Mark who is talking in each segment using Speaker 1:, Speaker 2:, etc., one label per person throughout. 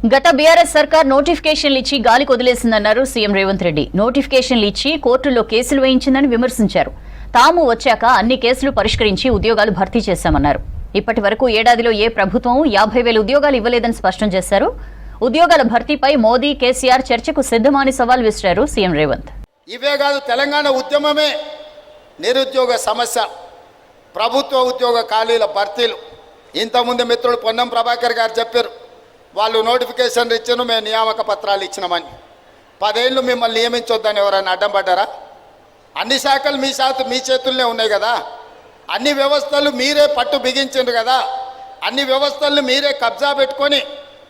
Speaker 1: గత బీఆర్ఎస్ సర్కార్ నోటిఫికేషన్లు ఇచ్చి గాలి కొదిలేసిందన్నారు సీఎం రేవంత్ రెడ్డి. నోటిఫికేషన్లు ఇచ్చి కోర్టుల్లో కేసులు వేయించిందని విమర్శించారు. తాము వచ్చాక అన్ని కేసులు పరిష్కరించి ఉద్యోగాలు భర్తీ చేశామన్నారు. ఇప్పటి వరకు ఏడాదిలో ఏ ప్రభుత్వం 50,000 ఉద్యోగాలు ఇవ్వలేదని స్పష్టం చేశారు. ఉద్యోగాల భర్తీపై మోదీ, కేసీఆర్ చర్చకు సిద్ధమని సవాల్ విసిరారు సీఎం రేవంత్.
Speaker 2: ఇవే కాదు, తెలంగాణ ఉద్యమమే నిరుద్యోగ సమస్య, ప్రభుత్వ ఉద్యోగ ఖాళీల భర్తీలు. ఇంతకుముందు మిత్రుడు పొన్నం ప్రభాకర్ గారు చెప్పారు, వాళ్ళు నోటిఫికేషన్లు ఇచ్చాను, మేము నియామక పత్రాలు ఇచ్చినామని. 10 ఏళ్ళు మిమ్మల్ని నియమించొద్దని ఎవరైనా అడ్డం పడ్డారా? అన్ని శాఖలు మీ చేతుల్లోనే ఉన్నాయి కదా. అన్ని వ్యవస్థలు మీరే పట్టు బిగించిండ్రు కదా. అన్ని వ్యవస్థలను మీరే కబ్జా పెట్టుకొని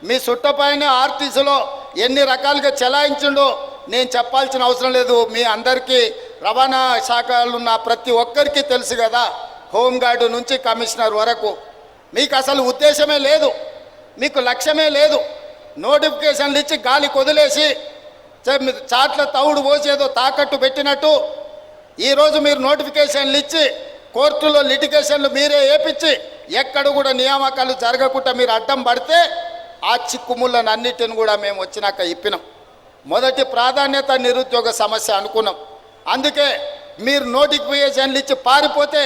Speaker 2: మీ చుట్టపైన ఆర్టీసీలో ఎన్ని రకాలుగా చెలాయించిండో నేను చెప్పాల్సిన అవసరం లేదు. మీ అందరికీ రవాణా శాఖలు ఉన్న ప్రతి ఒక్కరికి తెలుసు కదా. హోంగార్డు నుంచి కమిషనర్ వరకు మీకు అసలు ఉద్దేశమే లేదు, మీకు లక్ష్యమే లేదు. నోటిఫికేషన్లు ఇచ్చి గాలి కొదిలేసి చాట్ల తవుడు పోసేదో తాకట్టు పెట్టినట్టు ఈరోజు మీరు నోటిఫికేషన్లు ఇచ్చి కోర్టులో లిటిగేషన్లు మీరే వేపించి ఎక్కడ కూడా నియామకాలు జరగకుండా మీరు అడ్డం పడితే ఆ చిక్కుముళ్ళను అన్నిటిని కూడా మేము వచ్చినాక ఇప్పినాం. మొదటి ప్రాధాన్యత నిరుద్యోగ సమస్య అనుకున్నాం. అందుకే మీరు నోటిఫికేషన్లు ఇచ్చి పారిపోతే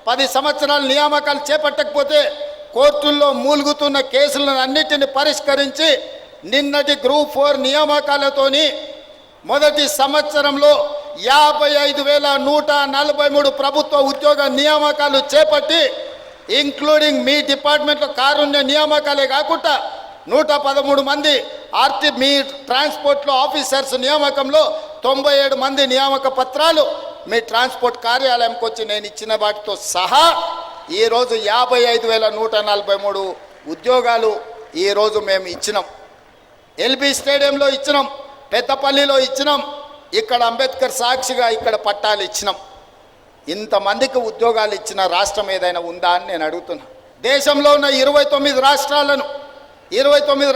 Speaker 2: 10 సంవత్సరాలు నియామకాలు చేపట్టకపోతే కోర్టుల్లో మూలుగుతున్న కేసులను అన్నిటిని పరిష్కరించి నిన్నటి గ్రూప్ 4 నియామకాలతోని మొదటి సంవత్సరంలో 55,143 ప్రభుత్వ ఉద్యోగ నియామకాలు చేపట్టి ఇంక్లూడింగ్ మీ డిపార్ట్మెంట్లో కారుణ్య నియామకాలే కాకుండా 113 మంది మీ ట్రాన్స్పోర్ట్లో ఆఫీసర్స్ నియామకంలో 97 మంది నియామక పత్రాలు మీ ట్రాన్స్పోర్ట్ కార్యాలయంకి వచ్చి నేను ఇచ్చిన వాటితో సహా ఈరోజు 55,143 ఉద్యోగాలు ఈరోజు మేము ఇచ్చినాం. ఎల్బీ స్టేడియంలో ఇచ్చినాం, పెద్దపల్లిలో ఇచ్చినాం, ఇక్కడ అంబేద్కర్ సాక్షిగా ఇక్కడ పట్టాలు ఇచ్చినాం. ఇంతమందికి ఉద్యోగాలు ఇచ్చిన రాష్ట్రం ఏదైనా ఉందా అని నేను అడుగుతున్నా. దేశంలో ఉన్న 29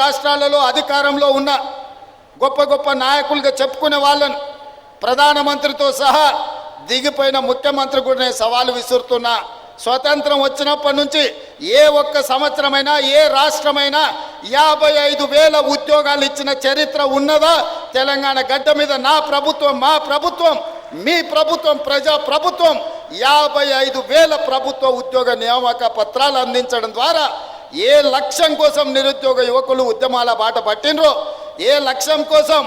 Speaker 2: రాష్ట్రాలలో అధికారంలో ఉన్న గొప్ప గొప్ప నాయకులుగా చెప్పుకునే వాళ్ళను ప్రధానమంత్రితో సహా దిగిపోయిన ముఖ్యమంత్రి కూడా నేను సవాలు విసురుతున్నా. స్వతంత్రం వచ్చినప్పటి నుంచి ఏ ఒక్క సంవత్సరమైనా ఏ రాష్ట్రమైనా 55,000 ఉద్యోగాలు ఇచ్చిన చరిత్ర ఉన్నదా? తెలంగాణ గడ్డ మీద నా ప్రభుత్వం, మా ప్రభుత్వం, మీ ప్రభుత్వం, ప్రజా ప్రభుత్వం 55,000 ప్రభుత్వ ఉద్యోగ నియామక పత్రాలు అందించడం ద్వారా ఏ లక్ష్యం కోసం నిరుద్యోగ యువకులు ఉద్యమాల బాట పట్టినరో, ఏ లక్ష్యం కోసం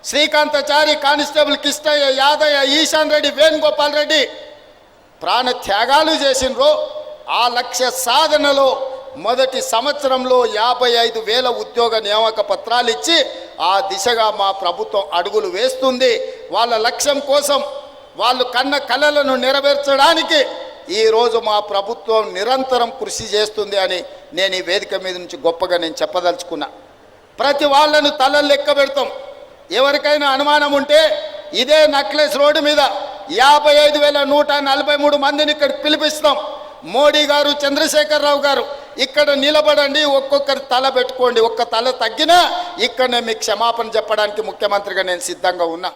Speaker 2: శ్రీకాంతాచారి, కానిస్టేబుల్ కిష్టయ్య, యాదయ్య, ఈశాన్ రెడ్డి, వేణుగోపాల్ రెడ్డి ప్రాణ త్యాగాలు చేసినరో ఆ లక్ష్య సాధనలో మొదటి సంవత్సరంలో 55,000 ఉద్యోగ నియామక పత్రాలు ఇచ్చి ఆ దిశగా మా ప్రభుత్వం అడుగులు వేస్తుంది. వాళ్ళ లక్ష్యం కోసం వాళ్ళు కన్న కలలను నెరవేర్చడానికి ఈరోజు మా ప్రభుత్వం నిరంతరం కృషి చేస్తుంది అని నేను ఈ వేదిక మీద నుంచి గొప్పగా నేను చెప్పదలుచుకున్నా. ప్రతి వాళ్ళను తలలు లెక్క పెడతాం. ఎవరికైనా అనుమానం ఉంటే ఇదే నక్లెస్ రోడ్డు మీద 55,143 మందిని ఇక్కడ పిలిపిస్తాం. మోడీ గారు, చంద్రశేఖరరావు గారు ఇక్కడ నిలబడండి, ఒక్కొక్కరి తల పెట్టుకోండి. ఒక్క తల తగ్గినా ఇక్కడనే మీకు క్షమాపణ చెప్పడానికి ముఖ్యమంత్రిగా నేను సిద్ధంగా ఉన్నా.